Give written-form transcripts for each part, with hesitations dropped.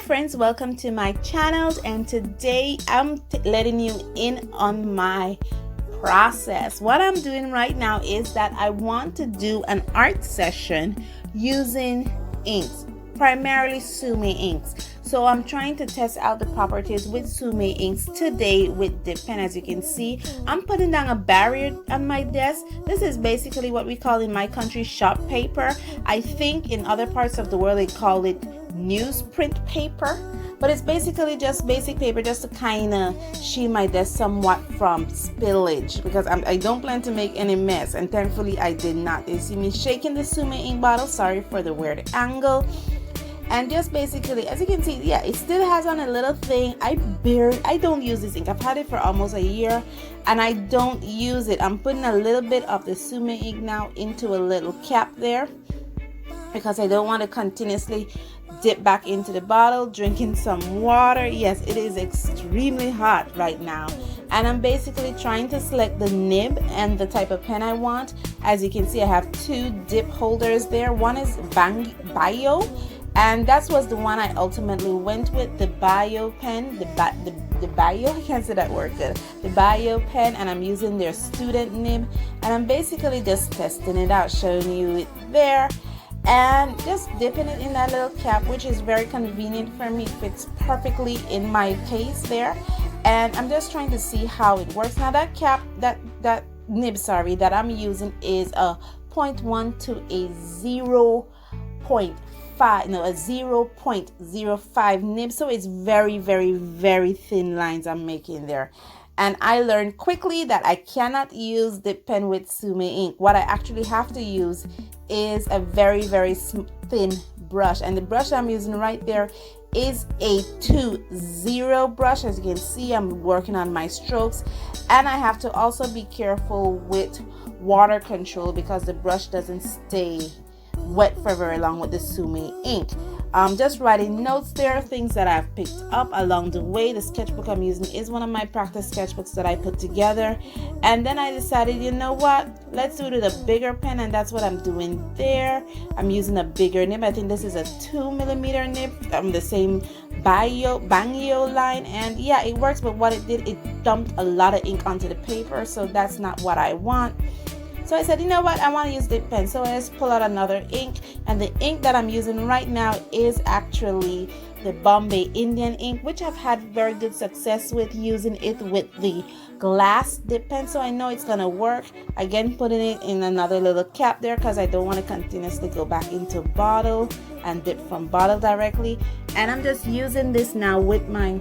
friends, welcome to my channel, and today I'm letting you in on my process. What I'm doing right now is that I want to do an art session using inks, primarily Sumi inks. So I'm trying to test out the properties with Sumi inks today with dip pen. As you can see, I'm putting down a barrier on my desk. This is basically what we call in my country shop paper. I think in other parts of the world they call it newsprint paper, but it's basically just basic paper just to kind of shield my desk somewhat from spillage, because I don't plan to make any mess, and thankfully I did not. You see me shaking the Sumi ink bottle, sorry for the weird angle. And just basically, as you can see, yeah, it still has on a little thing. I don't use this ink. I've had it for almost a year and I don't use it. I'm putting a little bit of the Sumi ink now into a little cap there, because I don't want to continuously dip back into the bottle. Drinking some water. Yes, it is extremely hot right now, and I'm basically trying to select the nib and the type of pen I want. As you can see, I have two dip holders there. One is Bio, and that was the one I ultimately went with, the Bio pen, the Bio, I can't say that word good, the Bio pen, and I'm using their student nib, and I'm basically just testing it out, showing you it there, and just dipping it in that little cap, which is very convenient for me. It fits perfectly in my case there, and I'm just trying to see how it works. Now that cap, that nib, sorry, that I'm using is a 0.1 to a 0.05 nib, so it's very thin lines I'm making there. And I learned quickly that I cannot use dip pen with Sumi ink. What I actually have to use is a very thin brush, and the brush I'm using right there is a 2-0 brush. As you can see, I'm working on my strokes, and I have to also be careful with water control because the brush doesn't stay wet for very long with the Sumi ink. Just writing notes there, things that I've picked up along the way. The sketchbook I'm using is one of my practice sketchbooks that I put together, and then I decided, you know what, let's do it with a bigger pen, and that's what I'm doing there. I'm using a bigger nib. I think this is a 2mm nib from the same Bangio line, and yeah, it works, but what it did, it dumped a lot of ink onto the paper, so that's not what I want. So I said, you know what, I want to use dip pen. So I just pull out another ink, and the ink that I'm using right now is actually the Bombay Indian ink, which I've had very good success with using it with the glass dip pen. So I know it's gonna work. Again, putting it in another little cap there because I don't want to continuously go back into bottle and dip from bottle directly. And I'm just using this now with my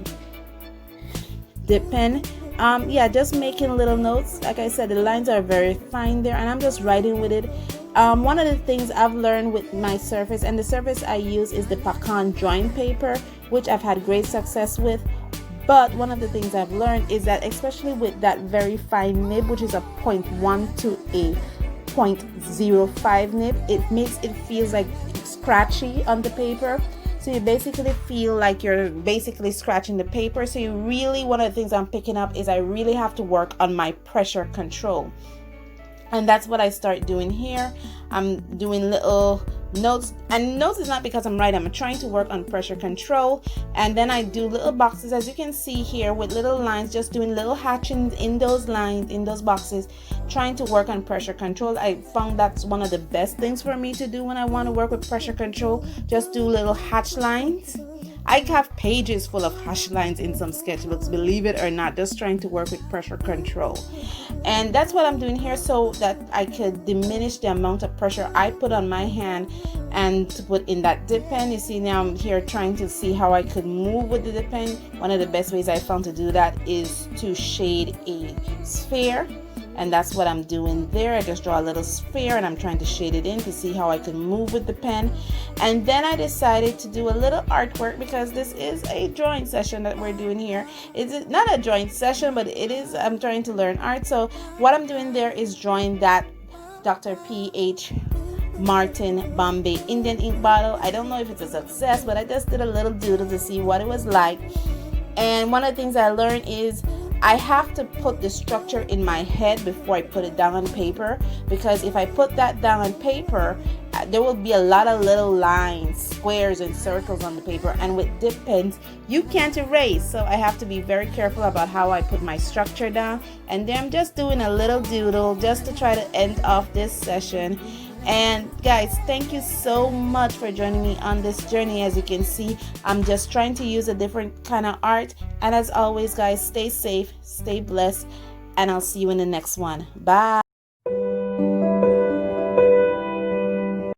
dip pen. Yeah, just making little notes. Like I said, the lines are very fine there, and I'm just writing with it. One of the things I've learned with my surface, and the surface I use is the Pacan drawing paper, which I've had great success with. But one of the things I've learned is that, especially with that very fine nib, which is a 0.1 to a 0.05 nib, it makes it feels like scratchy on the paper. So you basically feel like you're basically scratching the paper. So you really, one of the things I'm picking up is I really have to work on my pressure control. And that's what I start doing here. I'm doing little notes, and notes is not because I'm writing. I'm trying to work on pressure control, and then I do little boxes, as you can see here, with little lines, just doing little hatchings in those lines, in those boxes, trying to work on pressure control. I found that's one of the best things for me to do when I want to work with pressure control. Just do little hatch lines. I have pages full of hash lines in some sketchbooks, believe it or not, just trying to work with pressure control. And that's what I'm doing here, so that I could diminish the amount of pressure I put on my hand and to put in that dip pen. You see, now I'm here trying to see how I could move with the dip pen. One of the best ways I found to do that is to shade a sphere. And that's what I'm doing there. I just draw a little sphere and I'm trying to shade it in to see how I can move with the pen. And then I decided to do a little artwork, because this is a drawing session that we're doing here. It's not a drawing session, but it is, I'm trying to learn art. So what I'm doing there is drawing that Dr. P.H. Martin Bombay Indian ink bottle. I don't know if it's a success, but I just did a little doodle to see what it was like. And one of the things I learned is I have to put the structure in my head before I put it down on paper, because if I put that down on paper there will be a lot of little lines, squares, and circles on the paper, and with dip pens you can't erase, so I have to be very careful about how I put my structure down. And then I'm just doing a little doodle just to try to end off this session. And guys, thank you so much for joining me on this journey. As you can see, I'm just trying to use a different kind of art. And as always, guys, stay safe, stay blessed, and I'll see you in the next one. Bye.